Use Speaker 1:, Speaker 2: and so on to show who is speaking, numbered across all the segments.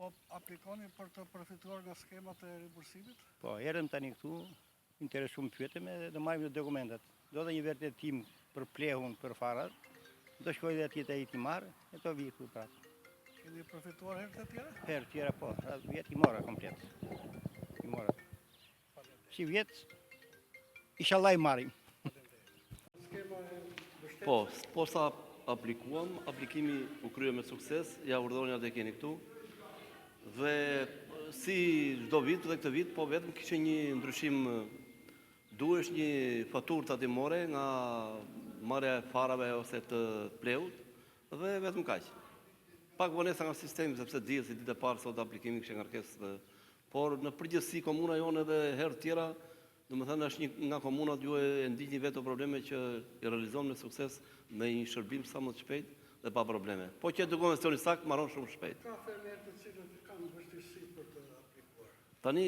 Speaker 1: Po aplikoni për të përfituar nga skemat e rimbursimit?
Speaker 2: Po, erdhëm tani këtu, interesuam pyetëm edhe do marrim dokumentat. Do dhe një vërtetim për plehun për farat, do shkoj dhe atje i marr, e to vi këtu prapë.
Speaker 1: Keni përfituar herë të tjera?
Speaker 2: Herë tjera po, vjet i mora komplet. I mora. Si vjet, inshallah i marrim.
Speaker 3: Po sa aplikuam, aplikimi u krye me sukses, ja urdhëronja dhe keni këtu. Dhe si çdo vit dhe këtë vit, po vetëm kishte një ndryshim, duhesh një faturë tatimore nga marrja e farave ose të pleut dhe vetëm kaq. Pak vonesa nga sistemi sepse dihet se ditë e parë sot aplikimi kishte ngarkesë, por në përgjithësi komuna jonë edhe herë tjera, domethënë është një nga komunat ju e ndiqni vetë probleme që i realizon me sukses me një shërbim sa më të shpejt dhe pa probleme. Po që dokumentacioni sakt marron shumë shpejt.
Speaker 1: Ka fermerë të cilët kanë vështirësi për të aplikuar?
Speaker 3: Tani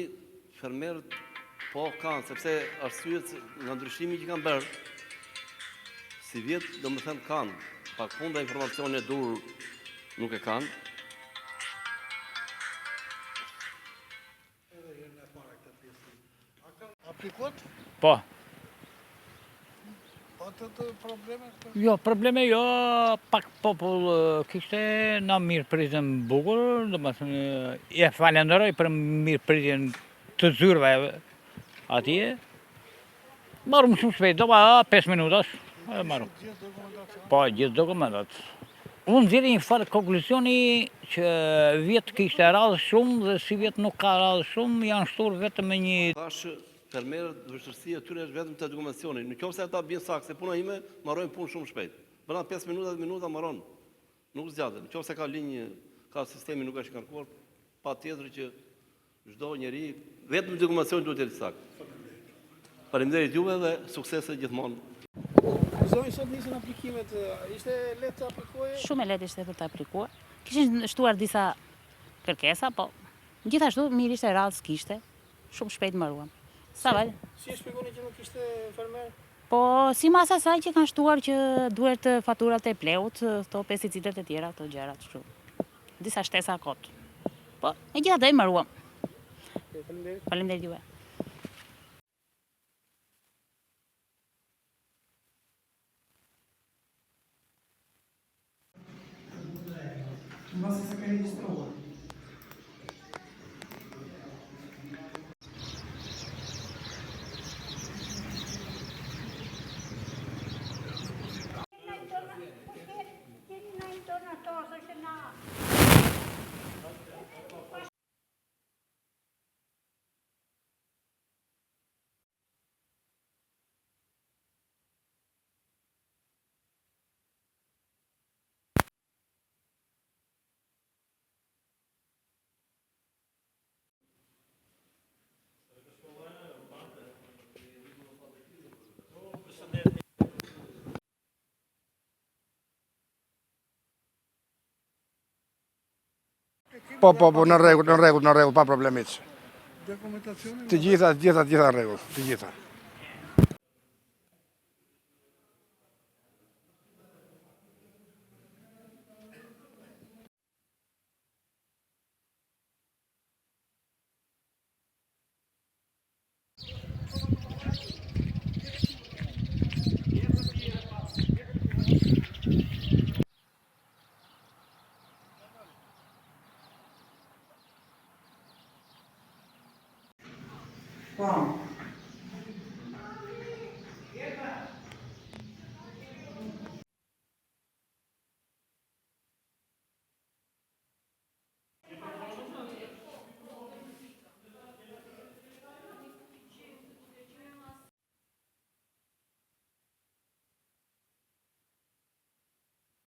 Speaker 3: fermerët po kanë, sepse arsyet nga ndryshimi që kanë bërë, si vjet domethënë kanë, pak funda informacione dur nuk e kanë.
Speaker 1: Aplikuat?
Speaker 4: Po.
Speaker 1: Patët probleme?
Speaker 4: Jo, probleme jo, pak popull kishte, na mirëpritjen bukur, domethënë e falenderoj për mirëpritjen të zyrëve atje. Marrëm shumë shpejt, do pa 5 minutash, e marrëm.
Speaker 1: Gjithë dokumentacion?
Speaker 4: Po, gjithë dokumentat. Unë nxjerrë një farë konkluzioni që vjet kishte radhë shumë dhe si vjet nuk ka radhë shumë, janë shturë vetëm me një...
Speaker 3: Thash fermerët vështirësia e tyre është vetëm te dokumentacioni. Nëse ata bien saktë, se puna ime marrojnë punë shumë shpejt. Bëna 5 minuta, 10 minuta marron. Nuk zgjatet. Nëse ka linjë, ka sistemi nuk është ngarkuar, patjetër që çdo njeri vetëm dokumentacioni duhet të jetë saktë. Faleminderit juve dhe suksese gjithmonë.
Speaker 1: Zonjë, sot nisën aplikimet, ishte lehtë të aplikoje?
Speaker 5: Shumë e lehtë ishte për të aplikuar. Kishin shtuar disa kërkesa, po gjithashtu mirë ishte radhës kishte, shumë shpejt mbaruam. Sa vaj?
Speaker 1: Si e shpjegoni që nuk ishte fermer?
Speaker 5: Po si mas asaj që kanë shtuar që duhet faturat e pleut, to pesticidet e tjera, to gjërat kështu. Disa shtesa kot. Po, e gjithatë i mbaruam.
Speaker 1: Faleminderit.
Speaker 5: Faleminderit juve.
Speaker 1: Mbasi se keni registruar.
Speaker 6: Po, në rregull, pa probleme hiç.
Speaker 1: Dokumentacioni?
Speaker 6: Të gjitha në rregull, të gjitha.
Speaker 7: Po.